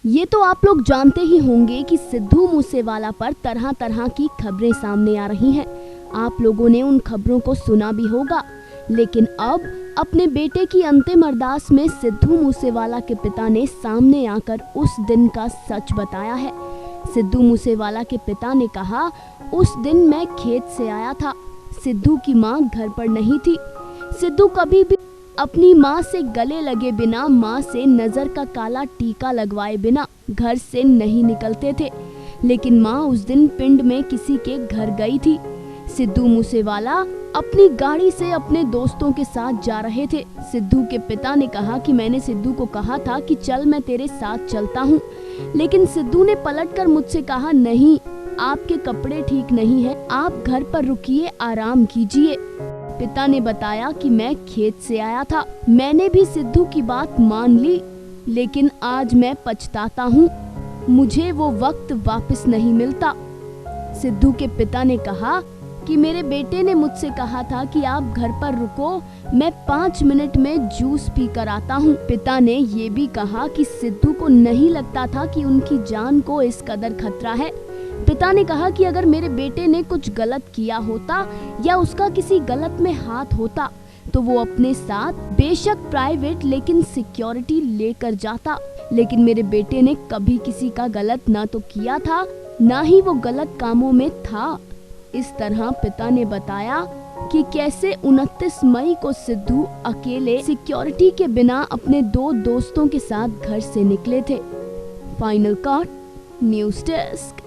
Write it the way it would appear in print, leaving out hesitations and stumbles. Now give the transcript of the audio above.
ये तो आप लोग जानते ही होंगे कि सिद्धू मूसेवाला पर तरह तरह की खबरें सामने आ रही हैं। आप लोगों ने उन खबरों को सुना भी होगा, लेकिन अब अपने बेटे की अंतिम अरदास में सिद्धू मूसेवाला के पिता ने सामने आकर उस दिन का सच बताया है। सिद्धू मूसेवाला के पिता ने कहा, उस दिन मैं खेत से आया था। सिद्धू की मां घर पर नहीं थी। सिद्धू कभी भी अपनी माँ से गले लगे बिना, माँ से नज़र का काला टीका लगवाए बिना घर से नहीं निकलते थे। लेकिन माँ उस दिन पिंड में किसी के घर गई थी। सिद्धू मूसेवाला अपनी गाड़ी से अपने दोस्तों के साथ जा रहे थे। सिद्धू के पिता ने कहा कि मैंने सिद्धू को कहा था कि चल मैं तेरे साथ चलता हूँ, लेकिन सिद्धू ने पलटकर मुझसे कहा, नहीं, आपके कपड़े ठीक नहीं है, आप घर पर रुकिए, आराम कीजिए। पिता ने बताया कि मैं खेत से आया था। मैंने भी सिद्धू की बात मान ली, लेकिन आज मैं पछताता हूँ। मुझे वो वक्त वापस नहीं मिलता। सिद्धू के पिता ने कहा कि मेरे बेटे ने मुझसे कहा था कि आप घर पर रुको, मैं 5 मिनट में जूस पी कर आता हूँ। पिता ने ये भी कहा कि सिद्धू को नहीं लगता था कि उनकी जान को इस कदर खतरा है। पिता ने कहा कि अगर मेरे बेटे ने कुछ गलत किया होता या उसका किसी गलत में हाथ होता तो वो अपने साथ बेशक प्राइवेट लेकिन सिक्योरिटी लेकर जाता। लेकिन मेरे बेटे ने कभी किसी का गलत ना तो किया था, ना ही वो गलत कामों में था। इस तरह पिता ने बताया कि कैसे 29 मई को सिद्धू अकेले सिक्योरिटी के बिना अपने 2 दोस्तों के साथ घर से निकले थे। Final cut, news desk.